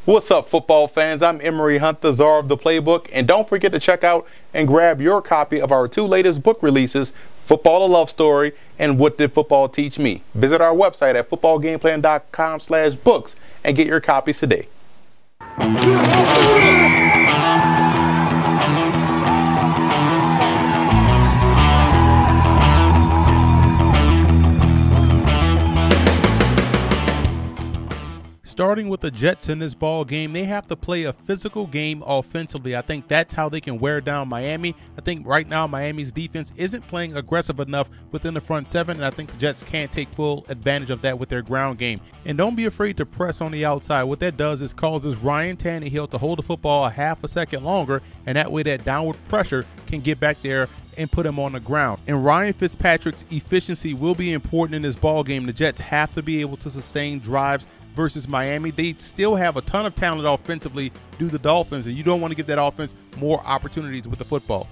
What's up, football fans? I'm Emery Hunt, the czar of the playbook, and don't forget to check out and grab your copy of our 2 latest book releases, Football: A Love Story and What Did Football Teach Me? Visit our website at footballgameplan.com/books and get your copies today. Starting with the Jets in this ball game, they have to play a physical game offensively. I think that's how they can wear down Miami. I think right now Miami's defense isn't playing aggressive enough within the front 7, and I think the Jets can't take full advantage of that with their ground game. And don't be afraid to press on the outside. What that does is causes Ryan Tannehill to hold the football a half a second longer, and that way that downward pressure can get back there and put him on the ground. And Ryan Fitzpatrick's efficiency will be important in this ball game. The Jets have to be able to sustain drives versus Miami. They still have a ton of talent offensively due to the Dolphins, and you don't want to give that offense more opportunities with the football.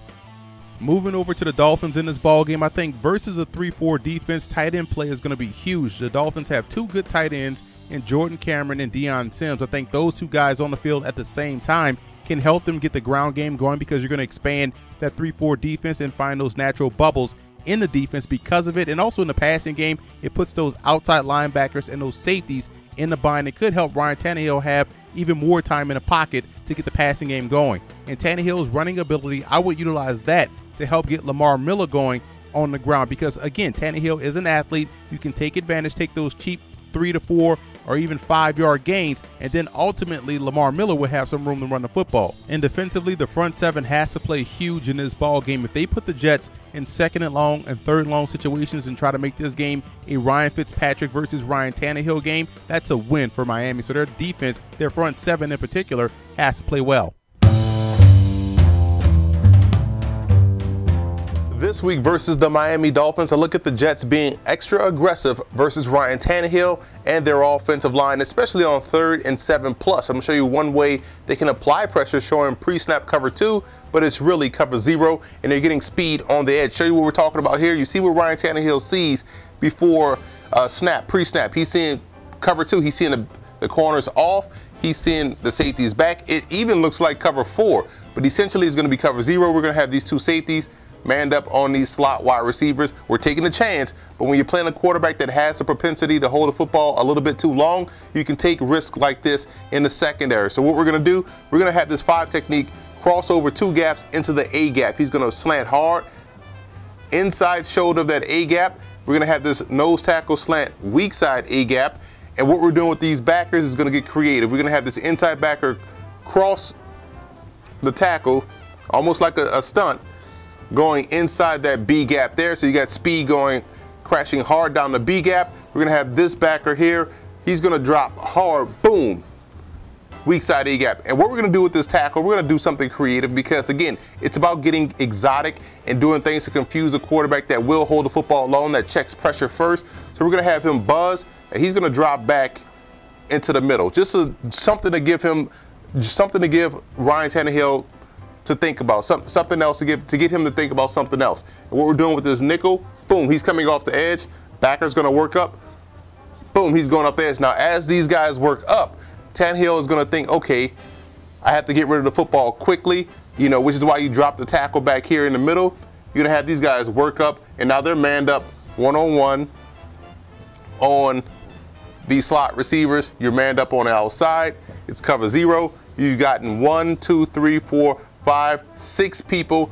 Moving over to the Dolphins in this ball game, I think versus a 3-4 defense, tight end play is going to be huge. The Dolphins have 2 good tight ends in Jordan Cameron and Deion Sims. I think those 2 guys on the field at the same time can help them get the ground game going, because you're going to expand that 3-4 defense and find those natural bubbles in the defense because of it. And also in the passing game, it puts those outside linebackers and those safeties in the bind. It could help Ryan Tannehill have even more time in the pocket to get the passing game going. And Tannehill's running ability, I would utilize that to help get Lamar Miller going on the ground, because again, Tannehill is an athlete. You can take advantage, take those cheap 3 to 4 or even 5-yard gains, and then ultimately Lamar Miller will have some room to run the football. And defensively, the front 7 has to play huge in this ball game. If they put the Jets in 2nd and long and 3rd and long situations and try to make this game a Ryan Fitzpatrick versus Ryan Tannehill game, that's a win for Miami. So their defense, their front 7 in particular, has to play well. This week versus the Miami Dolphins, I look at the Jets being extra aggressive versus Ryan Tannehill and their offensive line, especially on 3rd and 7+. I'm going to show you one way they can apply pressure, showing pre-snap cover 2, but it's really cover 0, and they're getting speed on the edge. Show you what we're talking about here. You see what Ryan Tannehill sees before snap, pre-snap. He's seeing cover 2. He's seeing the corners off. He's seeing the safeties back. It even looks like cover 4, but essentially it's going to be cover 0. We're going to have these 2 safeties manned up on these slot wide receivers. We're taking a chance, but when you're playing a quarterback that has a propensity to hold the football a little bit too long, you can take risks like this in the secondary. So what we're going to do, we're going to have this 5 technique, cross over 2 gaps into the A gap. He's going to slant hard, inside shoulder of that A gap. We're going to have this nose tackle slant, weak side A gap. And what we're doing with these backers is going to get creative. We're going to have this inside backer cross the tackle, almost like a stunt, going inside that B gap there. So you got speed going, crashing hard down the B gap. We're going to have this backer here. He's going to drop hard, boom, weak side A gap. And what we're going to do with this tackle, we're going to do something creative, because again, it's about getting exotic and doing things to confuse a quarterback that will hold the football alone, that checks pressure first. So we're going to have him buzz, and he's going to drop back into the middle. Just something to give Ryan Tannehill to think about, something else to get him to think about something else. And what we're doing with this nickel, boom, he's coming off the edge. Backer's going to work up. Boom, he's going off the edge. Now, as these guys work up, Tannehill is going to think, okay, I have to get rid of the football quickly, which is why you drop the tackle back here in the middle. You're going to have these guys work up, and now they're manned up one-on-one on these slot receivers. You're manned up on the outside. It's cover 0. You've gotten 1, 2, 3, 4, 5, 6 people,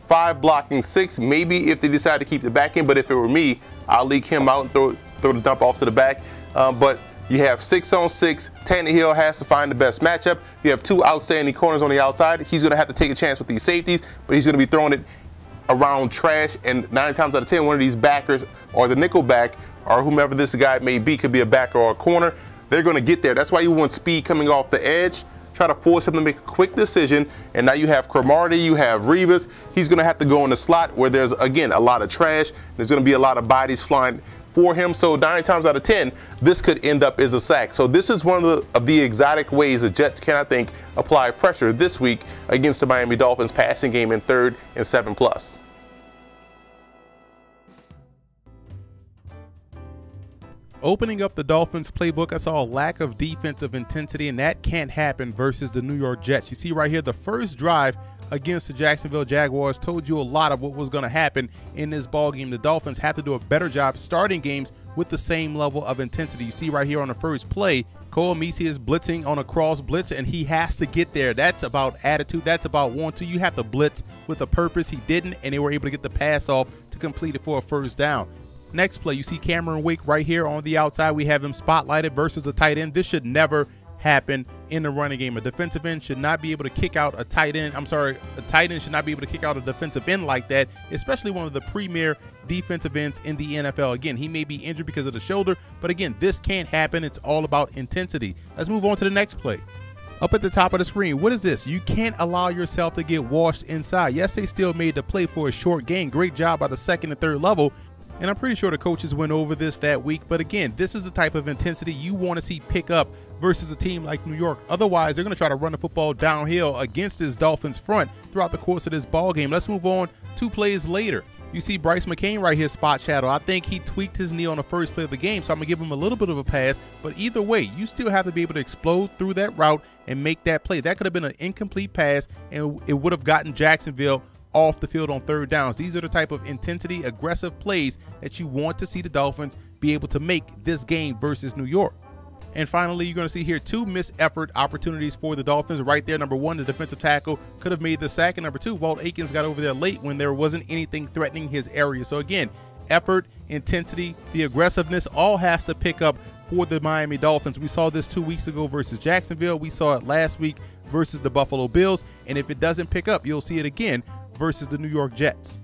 5 blocking 6. Maybe if they decide to keep the back in, but if it were me, I'll leak him out and throw the dump off to the back. But you have 6 on 6. Tannehill has to find the best matchup. You have 2 outstanding corners on the outside. He's going to have to take a chance with these safeties, but he's going to be throwing it around trash. And 9 times out of 10, one of these backers or the nickel back or whomever this guy may be, could be a backer or a corner, they're going to get there. That's why you want speed coming off the edge. Try to force him to make a quick decision, and now you have Cromartie, you have Revis. He's going to have to go in the slot where there's, again, a lot of trash. There's going to be a lot of bodies flying for him. So 9 times out of 10, this could end up as a sack. So this is one of the exotic ways the Jets can, I think, apply pressure this week against the Miami Dolphins passing game in 3rd and 7+. Opening up the Dolphins playbook, I saw a lack of defensive intensity, and that can't happen versus the New York Jets. You see right here, the first drive against the Jacksonville Jaguars told you a lot of what was going to happen in this ball game. The Dolphins have to do a better job starting games with the same level of intensity. You see right here on the first play, Cole Messi is blitzing on a cross blitz, and he has to get there. That's about attitude. That's about want to. You have to blitz with a purpose. He didn't, and they were able to get the pass off to complete it for a first down. Next play, you see Cameron Wake right here on the outside. We have him spotlighted versus a tight end. This should never happen in the running game. A defensive end should not be able to kick out a tight end. A tight end should not be able to kick out a defensive end like that, especially one of the premier defensive ends in the NFL. Again, he may be injured because of the shoulder, but again, this can't happen. It's all about intensity. Let's move on to the next play. Up at the top of the screen, what is this? You can't allow yourself to get washed inside. Yes, they still made the play for a short gain. Great job by the second and third level. And I'm pretty sure the coaches went over this that week. But again, this is the type of intensity you want to see pick up versus a team like New York. Otherwise, they're going to try to run the football downhill against this Dolphins front throughout the course of this ball game. Let's move on 2 plays later. You see Bryce McCain right here spot shadow. I think he tweaked his knee on the first play of the game, so I'm going to give him a little bit of a pass. But either way, you still have to be able to explode through that route and make that play. That could have been an incomplete pass, and it would have gotten Jacksonville off the field on third downs. These are the type of intensity, aggressive plays that you want to see the Dolphins be able to make this game versus New York. And finally, you're going to see here 2 missed effort opportunities for the Dolphins. Right there, number 1, the defensive tackle could have made the sack. And number 2, Walt Aikens got over there late when there wasn't anything threatening his area. So again, effort, intensity, the aggressiveness all has to pick up for the Miami Dolphins. We saw this 2 weeks ago versus Jacksonville. We saw it last week versus the Buffalo Bills. And if it doesn't pick up, you'll see it again versus the New York Jets.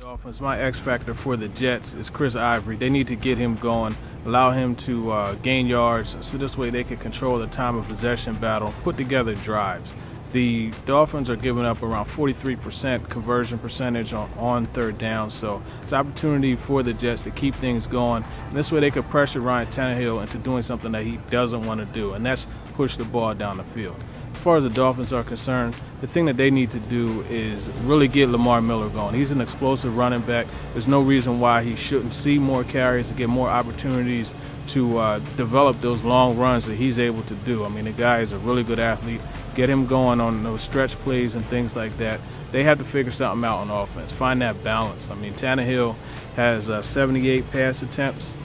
Dolphins, my X factor for the Jets is Chris Ivory. They need to get him going, allow him to gain yards, so this way they can control the time of possession battle, put together drives. The Dolphins are giving up around 43% conversion percentage on third down, so it's an opportunity for the Jets to keep things going. And this way they could pressure Ryan Tannehill into doing something that he doesn't want to do, and that's push the ball down the field. As far as the Dolphins are concerned, the thing that they need to do is really get Lamar Miller going. He's an explosive running back. There's no reason why he shouldn't see more carries to get more opportunities to develop those long runs that he's able to do. I mean, the guy is a really good athlete. Get him going on those stretch plays and things like that. They have to figure something out on offense, find that balance. I mean, Tannehill has 78 pass attempts.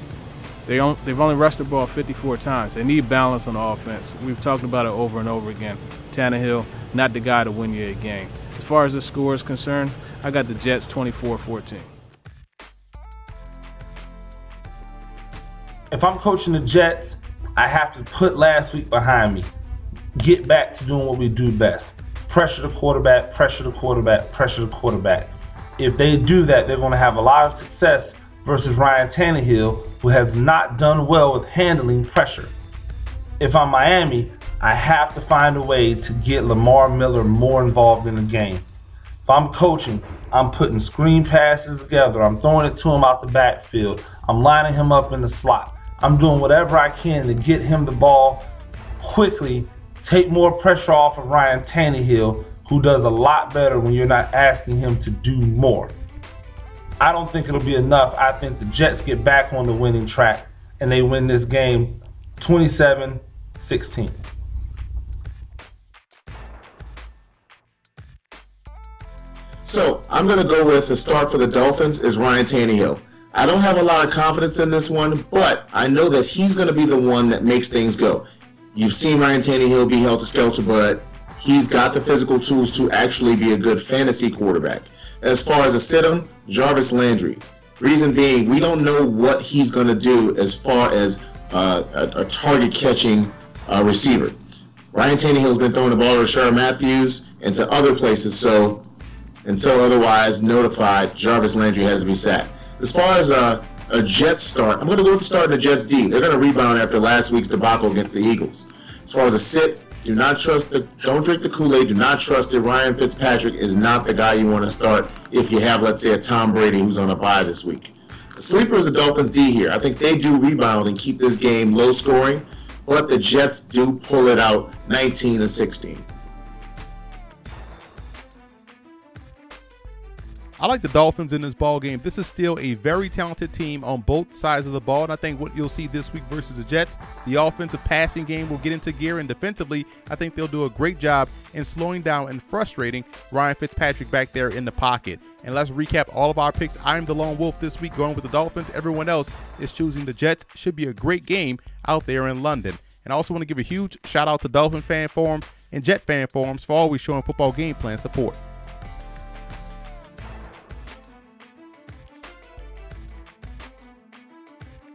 They've only rushed the ball 54 times. They need balance on offense. We've talked about it over and over again. Tannehill, not the guy to win you a game. As far as the score is concerned, I got the Jets 24-14. If I'm coaching the Jets, I have to put last week behind me. Get back to doing what we do best. Pressure the quarterback, pressure the quarterback, pressure the quarterback. If they do that, they're going to have a lot of success versus Ryan Tannehill, who has not done well with handling pressure. If I'm Miami, I have to find a way to get Lamar Miller more involved in the game. If I'm coaching, I'm putting screen passes together. I'm throwing it to him out the backfield. I'm lining him up in the slot. I'm doing whatever I can to get him the ball quickly, take more pressure off of Ryan Tannehill, who does a lot better when you're not asking him to do more. I don't think it'll be enough. I think the Jets get back on the winning track and they win this game 27-16. So I'm going to go with the start for the Dolphins is Ryan Tannehill. I don't have a lot of confidence in this one, but I know that he's going to be the one that makes things go. You've seen Ryan Tannehill be held to skelter, but he's got the physical tools to actually be a good fantasy quarterback. As far as a sit-em, Jarvis Landry. Reason being, we don't know what he's going to do as far as a target-catching receiver. Ryan Tannehill's been throwing the ball to Rashard Matthews and to other places, so until otherwise notified, Jarvis Landry has to be sacked. As far as a Jets start, I'm going to go with the start in the Jets D. They're going to rebound after last week's debacle against the Eagles. As far as a sit, don't drink the Kool-Aid. Do not trust it. Ryan Fitzpatrick is not the guy you want to start if you have, let's say, a Tom Brady who's on a bye this week. The sleeper is the Dolphins D here. I think they do rebound and keep this game low scoring, but the Jets do pull it out 19-16. I like the Dolphins in this ball game. This is still a very talented team on both sides of the ball, and I think what you'll see this week versus the Jets, the offensive passing game will get into gear, and defensively, I think they'll do a great job in slowing down and frustrating Ryan Fitzpatrick back there in the pocket. And let's recap all of our picks. I'm the lone wolf this week going with the Dolphins. Everyone else is choosing the Jets. Should be a great game out there in London. And I also want to give a huge shout out to Dolphin fan forums and Jet fan forums for always showing football game plan support.